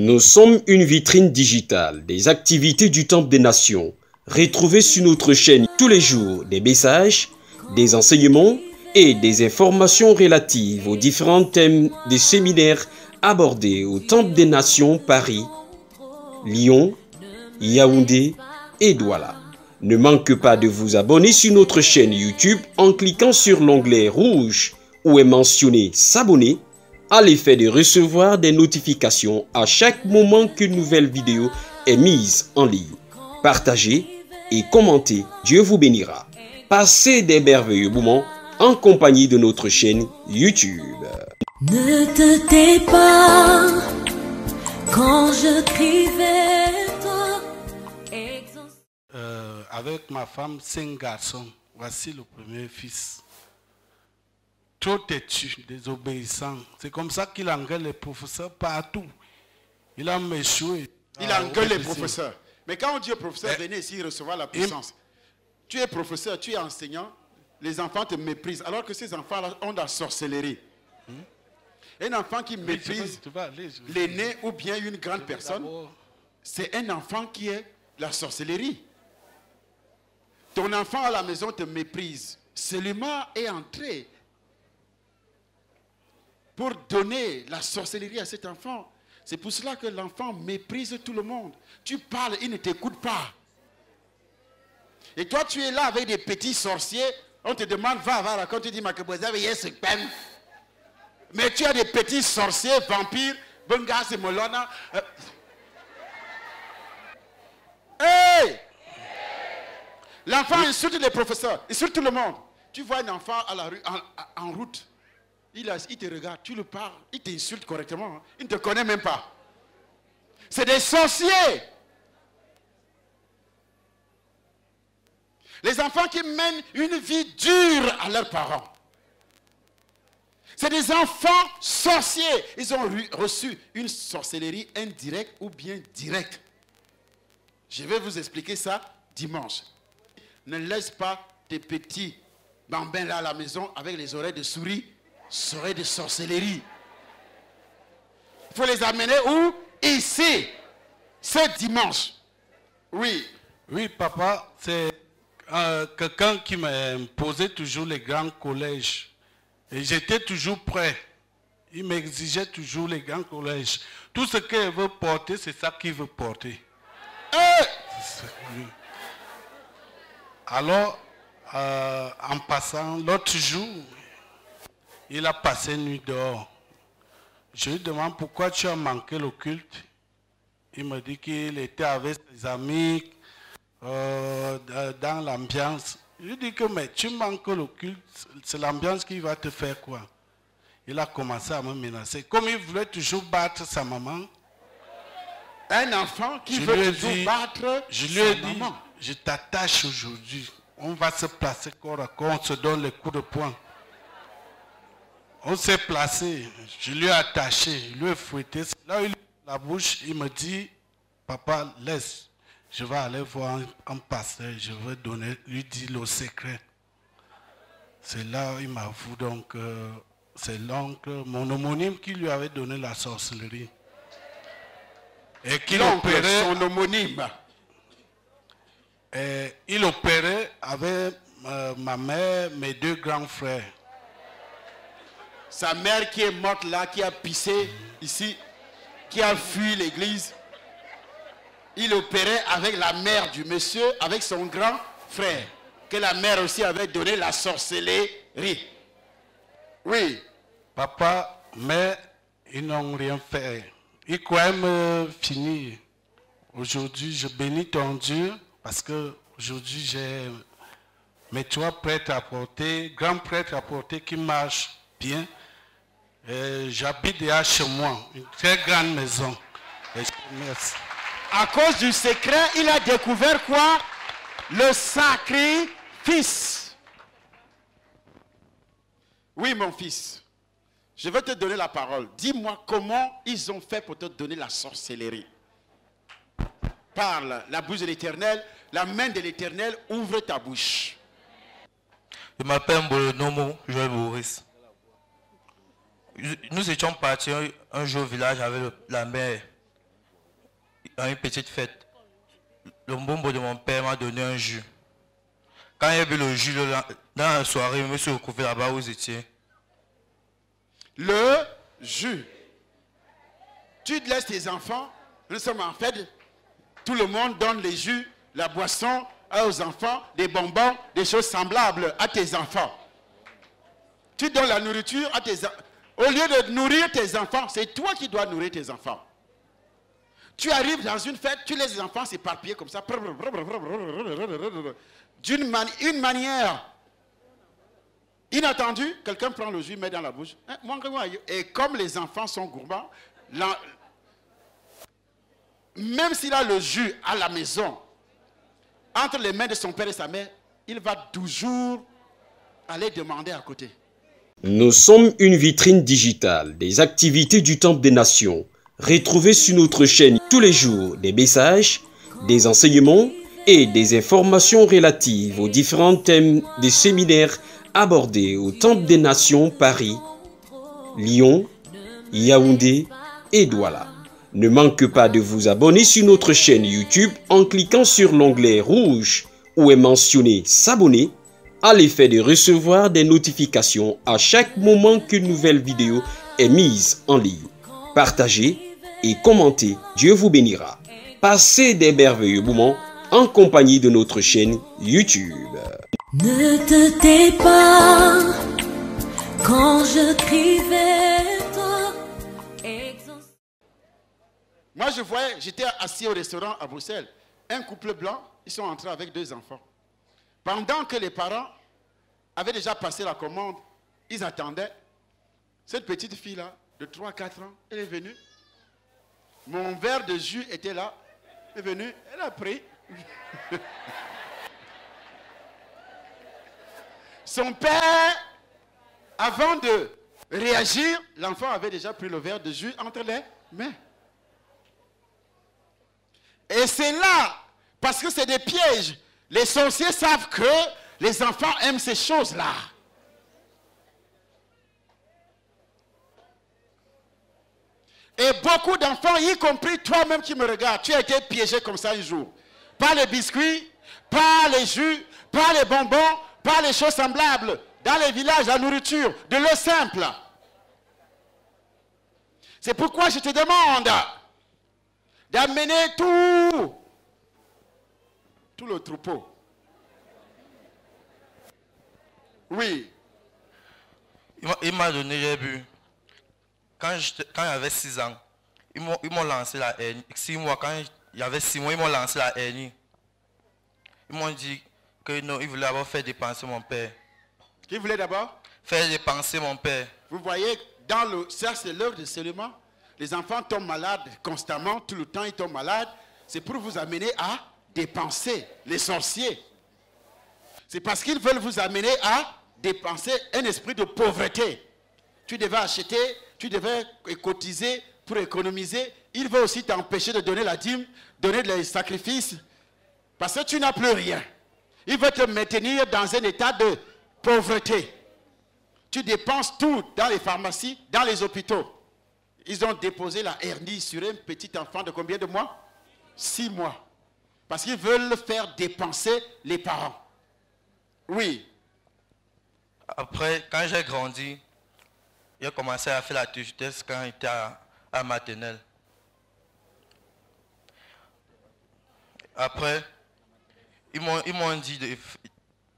Nous sommes une vitrine digitale des activités du Temple des Nations. Retrouvez sur notre chaîne tous les jours des messages, des enseignements et des informations relatives aux différents thèmes des séminaires abordés au Temple des Nations Paris, Lyon, Yaoundé et Douala. Ne manquez pas de vous abonner sur notre chaîne YouTube en cliquant sur l'onglet rouge où est mentionné s'abonner à l'effet de recevoir des notifications à chaque moment qu'une nouvelle vidéo est mise en ligne. Partagez et commentez. Dieu vous bénira. Passez des merveilleux moments en compagnie de notre chaîne YouTube. Ne te tais pas quand je crie vers toi. Avec ma femme, 5 garçons. Voici le premier fils. Trop têtu, désobéissant. C'est comme ça qu'il engueule les professeurs partout. Il a échoué. Il engueule les professeurs. Mais quand on dit au professeur, venez ici recevoir la puissance. Tu es professeur, tu es enseignant, les enfants te méprisent. Alors que ces enfants-là ont de la sorcellerie. Un enfant qui méprise l'aîné ou bien une grande personne, c'est un enfant qui est la sorcellerie. Ton enfant à la maison te méprise. Seulement est entré pour donner la sorcellerie à cet enfant. C'est pour cela que l'enfant méprise tout le monde. Tu parles, il ne t'écoute pas. Et toi, tu es là avec des petits sorciers. On te demande, va, raconte, tu dis, mais tu as des petits sorciers, vampires, Bengas et Molona. Hey! L'enfant insulte les professeurs, insulte tout le monde. Tu vois un enfant à la rue, en route. Il te regarde, tu le parles, il t'insulte correctement. Il ne te connaît même pas. C'est des sorciers. Les enfants qui mènent une vie dure à leurs parents. C'est des enfants sorciers. Ils ont reçu une sorcellerie indirecte ou bien directe. Je vais vous expliquer ça dimanche. Ne laisse pas tes petits bambins là à la maison avec les oreilles de souris, oreilles de sorcellerie. Il faut les amener où? Ici, ce dimanche. Oui. Oui, papa, c'est quelqu'un qui m'imposait toujours les grands collèges. Et j'étais toujours prêt. Il m'exigeait toujours les grands collèges. Tout ce qu'il veut porter, c'est ça qu'il veut porter. Alors, en passant, l'autre jour, il a passé nuit dehors. Je lui demande pourquoi tu as manqué le culte. Il me dit qu'il était avec ses amis dans l'ambiance. Je lui dis que mais tu manques le culte, c'est l'ambiance qui va te faire quoi? Il a commencé à me menacer. Comme il voulait toujours battre sa maman. Un enfant qui veut toujours battre sa maman. Je lui ai dit, je t'attache aujourd'hui. On va se placer corps à corps, on se donne les coups de poing. On s'est placé, je lui ai attaché, je lui ai fouetté. Là où il ouvre la bouche, il me dit, papa, laisse. Je vais aller voir un pasteur, je vais lui dire le secret. C'est là où il m'avoue donc, c'est l'oncle, mon homonyme qui lui avait donné la sorcellerie. Et qu'il opérait. Son homonyme. Et il opérait avec ma mère, mes 2 grands frères. Sa mère qui est morte là, qui a pissé ici, qui a fui l'église. Il opérait avec la mère du monsieur, avec son grand frère, que la mère aussi avait donné la sorcellerie. Oui. Papa, mais ils n'ont rien fait. Ils croyaient me finir. Aujourd'hui, je bénis ton Dieu parce que aujourd'hui j'ai mes 3 prêtres à porter, grands prêtres à porter qui marchent bien. J'habite déjà chez moi, une très grande maison. Et merci. À cause du secret, il a découvert quoi? Le sacrifice. Oui, mon fils. Je vais te donner la parole. Dis-moi comment ils ont fait pour te donner la sorcellerie. Parle, la bouche de l'Éternel, la main de l'Éternel, ouvre ta bouche. Je m'appelle Mbolonomo Joël Boris. Nous étions partis un jour au village avec la mère. dans une petite fête. Le mbombo de mon père m'a donné un jus. Quand il y a bu le jus dans la soirée, je me suis retrouvé là-bas où vous étiez. Le jus. Tu laisses tes enfants, nous sommes en fête, tout le monde donne les jus, la boisson aux enfants, des bonbons, des choses semblables à tes enfants. Tu donnes la nourriture à tes enfants. Au lieu de nourrir tes enfants, c'est toi qui dois nourrir tes enfants. Tu arrives dans une fête, tu laisses les enfants s'éparpiller comme ça, d'une manière inattendue. Quelqu'un prend le jus, met dans la bouche. Et comme les enfants sont gourmands, même s'il a le jus à la maison, entre les mains de son père et sa mère, il va toujours aller demander à côté. Nous sommes une vitrine digitale des activités du Temple des Nations. Retrouvez sur notre chaîne tous les jours des messages, des enseignements et des informations relatives aux différents thèmes des séminaires abordés au Temple des Nations Paris, Lyon, Yaoundé et Douala. Ne manquez pas de vous abonner sur notre chaîne YouTube en cliquant sur l'onglet rouge où est mentionné s'abonner à l'effet de recevoir des notifications à chaque moment qu'une nouvelle vidéo est mise en ligne. Partagez et commentez, Dieu vous bénira. Passez des merveilleux moments en compagnie de notre chaîne YouTube. Ne te tais pas quand je crie vers toi. Moi je voyais, j'étais assis au restaurant à Bruxelles, un couple blanc, ils sont entrés avec 2 enfants. Pendant que les parents avaient déjà passé la commande, ils attendaient. Cette petite fille-là, de 3-4 ans, elle est venue. Mon verre de jus était là. Elle est venue, elle a pris. Son père, avant de réagir, l'enfant avait déjà pris le verre de jus entre les mains. Et c'est là, parce que c'est des pièges. Les sorciers savent que les enfants aiment ces choses-là. Et beaucoup d'enfants, y compris toi-même qui me regardes, tu as été piégé comme ça un jour. Par les biscuits, par les jus, par les bonbons, par les choses semblables. Dans les villages, la nourriture, de l'eau simple. C'est pourquoi je te demande d'amener tout le troupeau. Oui. Il m'a donné, j'ai bu. Quand j'avais 6 ans, ils m'ont lancé la haine. 6 mois, quand j'avais 6 mois, ils m'ont lancé la haine. Ils m'ont dit que non, ils voulaient d'abord faire dépenser mon père. Qui voulait d'abord? Faire dépenser mon père. Vous voyez, ça c'est l'œuvre de seulement. Les enfants tombent malades constamment, tout le temps ils tombent malades. C'est pour vous amener à dépenser, les sorciers. C'est parce qu'ils veulent vous amener à dépenser un esprit de pauvreté. Tu devais acheter, tu devais cotiser pour économiser. Il veut aussi t'empêcher de donner la dîme, donner les sacrifices, parce que tu n'as plus rien. Il veut te maintenir dans un état de pauvreté. Tu dépenses tout dans les pharmacies, dans les hôpitaux. Ils ont déposé la hernie sur un petit enfant de combien de mois? 6 mois. Parce qu'ils veulent faire dépenser les parents. Oui. Après, quand j'ai grandi, j'ai commencé à faire la tristesse quand j'étais à maternelle. Après, ils m'ont dit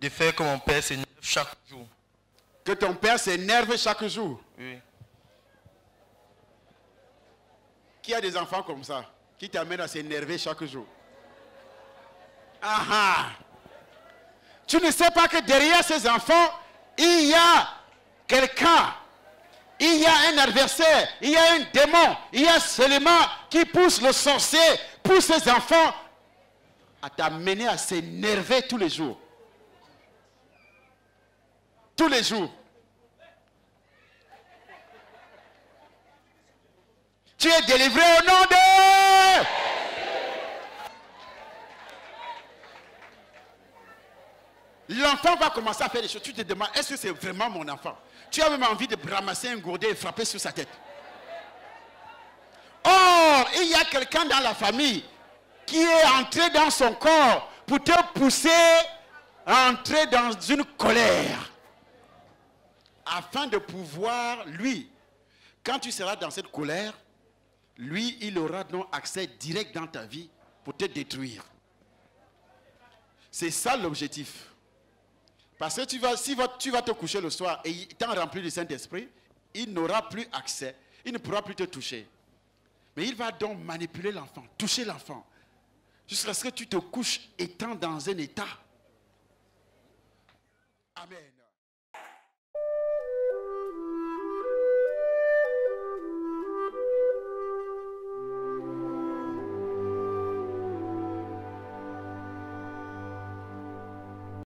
de faire que mon père s'énerve chaque jour. Que ton père s'énerve chaque jour? Oui. Qui a des enfants comme ça? Qui t'amènent à s'énerver chaque jour? Ah ah! Tu ne sais pas que derrière ces enfants, il y a quelqu'un. Il y a un adversaire. Il y a un démon. Il y a seulement qui pousse le sorcier, pousse ces enfants à t'amener à s'énerver tous les jours. Tous les jours. Tu es délivré au nom de... L'enfant va commencer à faire des choses. Tu te demandes, est-ce que c'est vraiment mon enfant? Tu as même envie de ramasser un gourdet et frapper sur sa tête. Or, il y a quelqu'un dans la famille qui est entré dans son corps pour te pousser à entrer dans une colère. Afin de pouvoir, lui, quand tu seras dans cette colère, lui, il aura donc accès direct dans ta vie pour te détruire. C'est ça l'objectif. Parce que si tu vas te coucher le soir et il t'en rempli du Saint-Esprit, il n'aura plus accès, il ne pourra plus te toucher. Mais il va donc manipuler l'enfant, toucher l'enfant, jusqu'à ce que tu te couches étant dans un état. Amen.